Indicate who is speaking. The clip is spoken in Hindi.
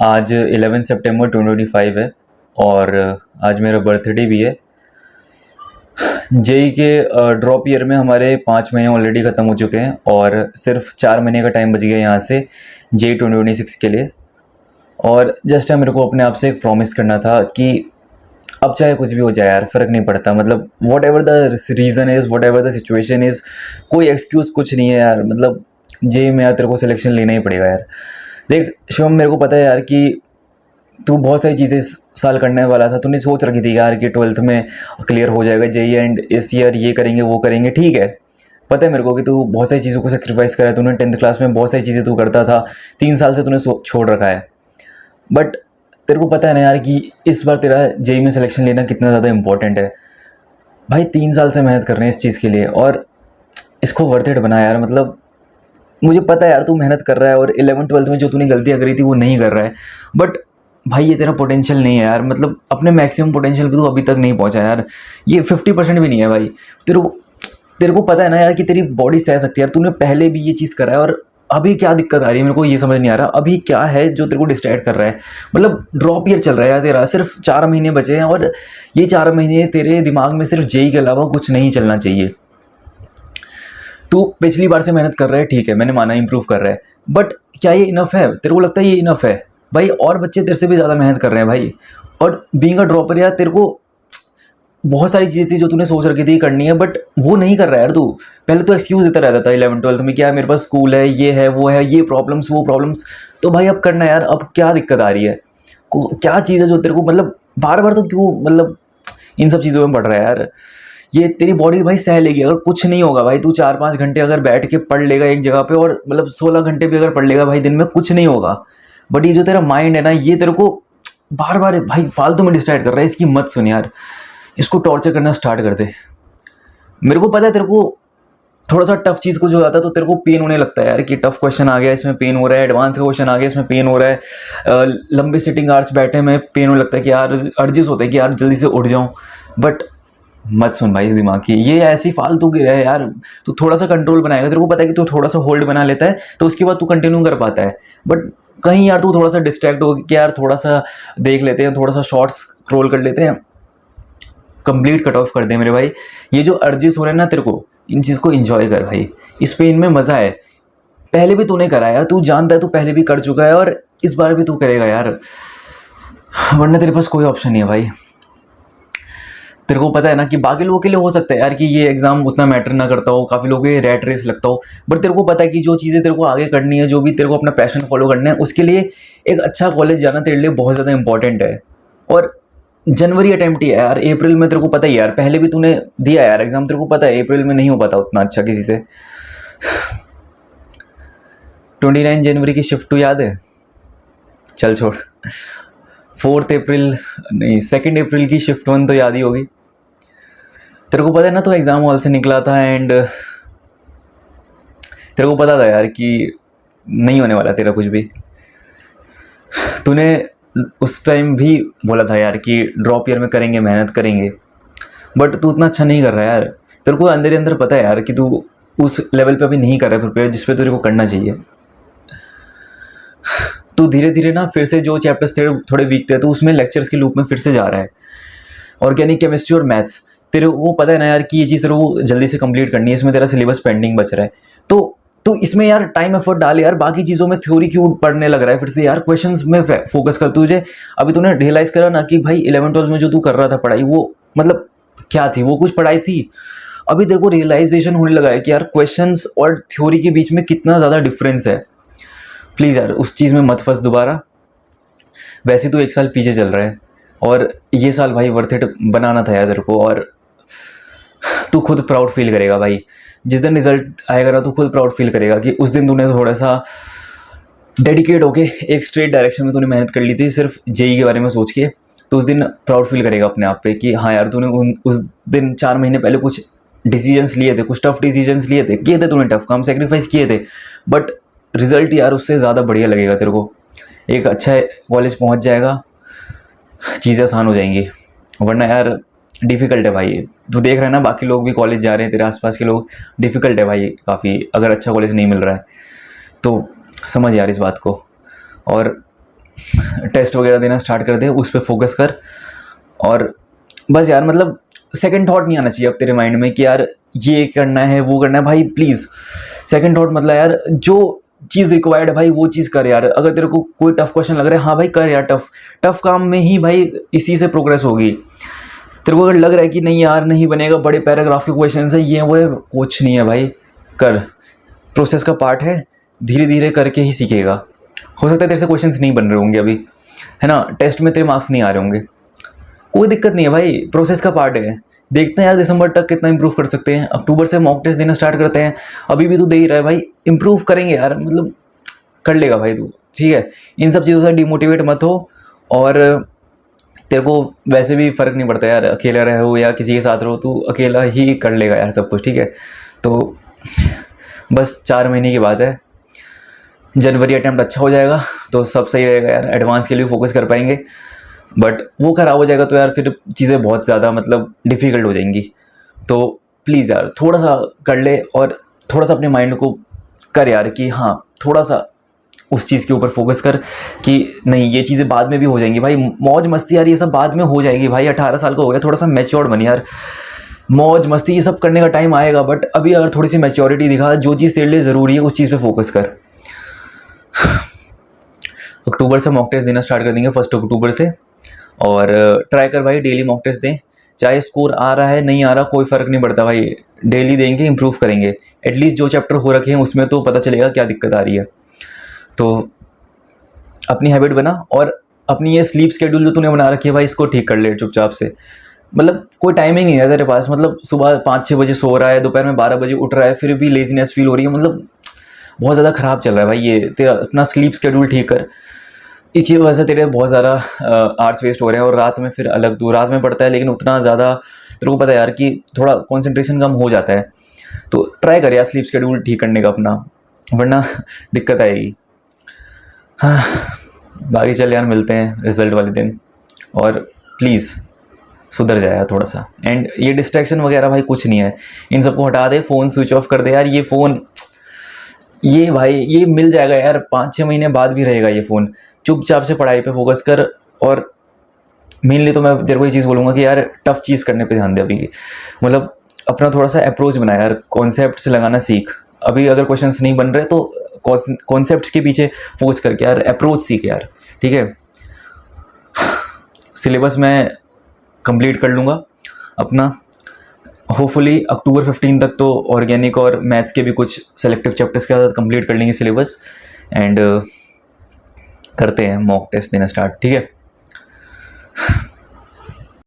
Speaker 1: आज 11 सितंबर 2025 है और आज मेरा बर्थडे भी है। जेई के ड्रॉप ईयर में हमारे 5 महीने ऑलरेडी ख़त्म हो चुके हैं और सिर्फ 4 महीने का टाइम बच गया यहाँ से जेई 2026 के लिए। और जस्ट मेरे को अपने आप से एक प्रॉमिस करना था कि अब चाहे कुछ भी हो जाए यार, फ़र्क नहीं पड़ता। मतलब what ever the reason is, what ever the situation is, कोई एक्सक्यूज़ कुछ नहीं है यार। मतलब जेई में यार तेरे को सिलेक्शन लेना ही पड़ेगा यार। देख शिवम, मेरे को पता है यार कि तू बहुत सारी चीज़ें इस साल करने वाला था। तूने सोच रखी थी यार कि 12th में क्लियर हो जाएगा जेई एंड इस ईयर ये करेंगे वो करेंगे, ठीक है। पता है मेरे को कि तू बहुत सारी चीज़ों को सेक्रीफाइस करा है। तूने 10th क्लास में बहुत सारी चीज़ें तू करता था, 3 साल से तूने छोड़ रखा है। बट तेरे को पता है ना यार कि इस बार तेरा जेई में सिलेक्शन लेना कितना ज़्यादा इंपॉर्टेंट है। भाई 3 साल से मेहनत कर रहे हैं इस चीज़ के लिए और इसको वर्थ इट बना यार। मतलब मुझे पता है यार तू मेहनत कर रहा है और 11th-12th में जो तूने गलतियाँ करी थी वो नहीं कर रहा है। बट भाई ये तेरा पोटेंशियल नहीं है यार। मतलब अपने मैक्सिमम पोटेंशियल पे तू अभी तक नहीं पहुंचा यार। ये 50% भी नहीं है भाई। तेरे को पता है ना यार कि तेरी बॉडी सह सकती है यार। तूने पहले भी ये चीज़ करा है और अभी क्या दिक्कत आ रही है मेरे को ये समझ नहीं आ रहा। अभी क्या है जो तेरे को डिस्ट्रैक्ट कर रहा है? मतलब ड्रॉप ईयर चल रहा है यार तेरा, सिर्फ 4 महीने बचे हैं और ये 4 महीने तेरे दिमाग में सिर्फ जेई के अलावा कुछ नहीं चलना चाहिए। तू पिछली बार से मेहनत कर रहा है, ठीक है, मैंने माना इंप्रूव कर रहा है, बट क्या ये इनफ है? तेरे को लगता है ये इनफ है? भाई और बच्चे तेरे से भी ज़्यादा मेहनत कर रहे हैं भाई। और बीइंग अ ड्रॉपर यार, तेरे को बहुत सारी चीज़ें थी जो तूने सोच रखी थी करनी है, बट वो नहीं कर रहा है यार तू। पहले तो एक्सक्यूज़ देता रहता था 11th-12th में, क्या मेरे पास स्कूल है, ये है, वो है, ये प्रॉब्लम्स वो प्रॉब्लम्स। तो भाई अब करना यार। अब क्या दिक्कत आ रही है? क्या चीज़ है जो तेरे को मतलब बार बार तो क्यों मतलब इन सब चीज़ों में पड़ रहा है यार? ये तेरी बॉडी भाई सह लेगी। अगर कुछ नहीं होगा भाई, तू 4-5 घंटे अगर बैठ के पढ़ लेगा एक जगह पे और मतलब 16 घंटे भी अगर पढ़ लेगा भाई दिन में, कुछ नहीं होगा। बट ये जो तेरा माइंड है ना, ये तेरे को बार बार भाई फालतू में डिस्ट्रैक्ट कर रहा है। इसकी मत सुन यार, इसको टॉर्चर करना स्टार्ट कर दे। मेरे को पता है तेरे को थोड़ा सा टफ चीज़ कुछ हो जाता है तो तेरे को पेन होने लगता है यार कि टफ क्वेश्चन आ गया इसमें पेन हो रहा है, एडवांस का क्वेश्चन आ गया इसमें पेन हो रहा है, लंबे सिटिंग आवर्स बैठे में पेन होने लगता है कि यार अर्जिस होते हैं कि यार जल्दी से उठ जाऊं। बट मत सुन भाई इस दिमाग की, ये ऐसी फालतू की रहे यार। तू थोड़ा सा कंट्रोल बनाएगा, तेरे को पता है कि तू थोड़ा सा होल्ड बना लेता है तो उसके बाद तू कंटिन्यू कर पाता है। बट कहीं यार तू थोड़ा सा डिस्ट्रैक्ट हो कि यार थोड़ा सा देख लेते हैं, थोड़ा सा शॉर्ट्स स्क्रॉल कर लेते हैं, कंप्लीट कट ऑफ कर दे मेरे भाई। ये जो अर्जिस हो रहे हैं ना तेरे को, इन चीज़ को एंजॉय कर भाई। इस पे इनमें मज़ा है। पहले भी तूने करा है यार, तू जानता है, तू पहले भी कर चुका है और इस बार भी तू करेगा यार, वरना तेरे पास कोई ऑप्शन नहीं है भाई। तेरे को पता है ना कि बाकी लोगों के लिए हो सकता है यार कि ये एग्जाम उतना मैटर ना करता हो, काफ़ी लोगों को ये रैट रेस लगता हो, बट तेरे को पता है कि जो चीज़ें तेरे को आगे करनी है, जो भी तेरे को अपना पैशन फॉलो करना है, उसके लिए एक अच्छा कॉलेज जाना तेरे लिए बहुत ज़्यादा इंपॉर्टेंट है। और जनवरी अटेम्प्ट ही है यार, अप्रैल में तेरे को पता ही यार, पहले भी तूने दिया यार एग्जाम, तेरे को पता है अप्रैल में नहीं हो पाता उतना अच्छा किसी से। 29 जनवरी की शिफ्ट 2 याद है? चल छोड़। 4 अप्रैल नहीं, 2 अप्रैल की शिफ्ट 1 तो याद ही होगी। तेरे को पता है ना, तो एग्ज़ाम हॉल से निकला था एंड तेरे को पता था यार कि नहीं होने वाला तेरा कुछ भी। तूने उस टाइम भी बोला था यार कि ड्रॉप ईयर में करेंगे, मेहनत करेंगे, बट तू उतना अच्छा नहीं कर रहा है यार। तेरे को अंदर ही अंदर पता है यार कि तू उस लेवल पे अभी नहीं कर रहा है प्रिपेयर जिस पे तेरे को करना चाहिए। तू धीरे धीरे ना फिर से जो चैप्टर्स तेरे थोड़े वीक थे तो उसमें लेक्चर्स के लूप में फिर से जा रहा है। ऑर्गेनिक केमिस्ट्री और मैथ्स, तेरे को पता है ना यार कि ये चीज़ तेरे को जल्दी से कंप्लीट करनी है, इसमें तेरा सिलेबस पेंडिंग बच रहा है। तो इसमें यार टाइम एफर्ट डाल यार। बाकी चीज़ों में थ्योरी क्यों पढ़ने लग रहा है फिर से यार? क्वेश्चंस में फोकस कर तुझे। अभी तूने रियलाइज करा ना कि भाई 11th-12th में जो तू कर रहा था पढ़ाई, वो मतलब क्या थी? वो कुछ पढ़ाई थी? अभी तेरे को रियलाइजेशन होने लगा है कि यार क्वेश्चंस और थ्योरी के बीच में कितना ज़्यादा डिफरेंस है। प्लीज़ यार उस चीज़ में मत फंस दोबारा। वैसे तो 1 साल पीछे चल रहा है और ये साल भाई वर्थ इट बनाना था यार तेरे को। और तू खुद प्राउड फील करेगा भाई जिस दिन रिजल्ट आएगा ना। तू खुद प्राउड फील करेगा कि उस दिन तूने थोड़ा सा डेडिकेट होके एक स्ट्रेट डायरेक्शन में तूने मेहनत कर ली थी सिर्फ जेई के बारे में सोच के। तो उस दिन प्राउड फील करेगा अपने आप पे कि हाँ यार तूने उस दिन 4 महीने पहले कुछ डिसीजंस लिए थे, कुछ टफ डिसीजंस लिए थे, किए थे तूने, टफ काम सेक्रीफाइस किए थे, बट रिजल्ट यार उससे ज़्यादा बढ़िया लगेगा तेरे को। एक अच्छा कॉलेज पहुंच जाएगा, चीज़ें आसान हो जाएंगी। वरना यार डिफ़िकल्ट है भाई। तू देख रहा है ना बाकी लोग भी कॉलेज जा रहे हैं, तेरे आसपास के लोग, डिफ़िकल्ट है भाई काफ़ी अगर अच्छा कॉलेज नहीं मिल रहा है तो। समझ यार इस बात को। और टेस्ट वगैरह देना स्टार्ट कर दे, उस पर फोकस कर। और बस यार मतलब सेकंड थॉट नहीं आना चाहिए अब तेरे माइंड में कि यार ये करना है वो करना है। भाई प्लीज़ सेकंड थॉट मतलब यार जो चीज़ रिक्वायर्ड है भाई वो चीज़ कर यार। अगर तेरे को कोई टफ क्वेश्चन लग रहा है, हाँ भाई कर यार, टफ काम में ही भाई इसी से प्रोग्रेस होगी। तेरे को अगर लग रहा है कि नहीं यार नहीं बनेगा, बड़े पैराग्राफ के क्वेश्चन है ये वो है, कुछ नहीं है भाई, कर, प्रोसेस का पार्ट है, धीरे धीरे करके ही सीखेगा। हो सकता है तेरे से क्वेश्चंस नहीं बन रहे होंगे अभी, है ना, टेस्ट में तेरे मार्क्स नहीं आ रहे होंगे, कोई दिक्कत नहीं है भाई, प्रोसेस का पार्ट है। देखते हैं यार दिसंबर तक कितना इंप्रूव कर सकते हैं, अक्टूबर से मॉक टेस्ट देना स्टार्ट करते हैं। अभी भी तू दे ही रहा है भाई, इंप्रूव करेंगे यार, मतलब कर लेगा भाई तू, ठीक है। इन सब चीज़ों से डिमोटिवेट मत हो। और तेरे को वैसे भी फ़र्क नहीं पड़ता यार, अकेला रहो या किसी के साथ रहो, तू अकेला ही कर लेगा यार सब कुछ, ठीक है। तो बस 4 महीने की बात है, जनवरी अटैम्प्ट अच्छा हो जाएगा तो सब सही रहेगा यार, एडवांस के लिए फोकस कर पाएंगे। बट वो ख़राब हो जाएगा तो यार फिर चीज़ें बहुत ज़्यादा मतलब डिफ़िकल्ट हो जाएंगी। तो प्लीज़ यार थोड़ा सा कर ले और थोड़ा सा अपने माइंड को कर यार कि हाँ थोड़ा सा उस चीज़ के ऊपर फोकस कर कि नहीं ये चीज़ें बाद में भी हो जाएंगी भाई। मौज मस्ती यार ये सब बाद में हो जाएगी भाई, 18 साल का हो गया, थोड़ा सा मैच्योर्ड बन यार। मौज मस्ती ये सब करने का टाइम आएगा, बट अभी अगर थोड़ी सी मैच्योरिटी दिखा, जो चीज़ तेरे लिए ज़रूरी है उस चीज़ पे फोकस कर। अक्टूबर से मॉक टेस्ट देना स्टार्ट कर देंगे, 1 अक्टूबर से। और ट्राई कर भाई डेली मॉक टेस्ट दें, चाहे स्कोर आ रहा है नहीं आ रहा कोई फ़र्क नहीं पड़ता भाई, डेली देंगे, इंप्रूव करेंगे। एटलीस्ट जो चैप्टर हो रखे हैं उसमें तो पता चलेगा क्या दिक्कत आ रही है। तो अपनी हैबिट बना, और अपनी ये स्लीप स्केड्यूल जो तूने बना रखी है भाई इसको ठीक कर ले चुपचाप से। मतलब कोई टाइमिंग नहीं है तेरे पास, मतलब सुबह 5-6 बजे सो रहा है, दोपहर में 12 बजे उठ रहा है, फिर भी लेजीनेस फील हो रही है, मतलब बहुत ज़्यादा ख़राब चल रहा है भाई ये तेरा। अपना स्लीप स्केड्यूल ठीक कर, इसी वजह से तेरे बहुत ज़्यादा आवर्स वेस्ट हो रहे हैं। और रात में फिर अलग, तू रात में पढ़ता है लेकिन उतना ज़्यादा तेरे को पता है यार कि थोड़ा कंसंट्रेशन कम हो जाता है। तो ट्राई कर यार स्लीप शेड्यूल ठीक करने का अपना, वरना दिक्कत आएगी। हाँ बाकी चल यार, मिलते हैं रिजल्ट वाले दिन, और प्लीज़ सुधर जाए यार थोड़ा सा। एंड ये डिस्ट्रैक्शन वगैरह भाई कुछ नहीं है, इन सबको हटा दे, फ़ोन स्विच ऑफ कर दे यार। ये फ़ोन ये भाई ये मिल जाएगा यार, 5-6 महीने बाद भी रहेगा ये फ़ोन। चुपचाप से पढ़ाई पे फोकस कर। और मेनली तो मैं तेरे को ये चीज़ बोलूँगा कि यार टफ़ चीज़ करने पे ध्यान दे अभी, मतलब अपना थोड़ा सा अप्रोच बना यार, कॉन्सेप्ट से लगाना सीख। अभी अगर क्वेश्चंस नहीं बन रहे तो कॉन्सेप्ट्स के पीछे फोकस करके यार अप्रोच सीख यार, ठीक है। सिलेबस मैं कंप्लीट कर लूँगा अपना, होपफुली अक्टूबर 15 तक तो ऑर्गेनिक और मैथ्स के भी कुछ सेलेक्टिव चैप्टर्स के साथ कंप्लीट कर लेंगे सिलेबस। एंड करते हैं मॉक टेस्ट देना स्टार्ट, ठीक है।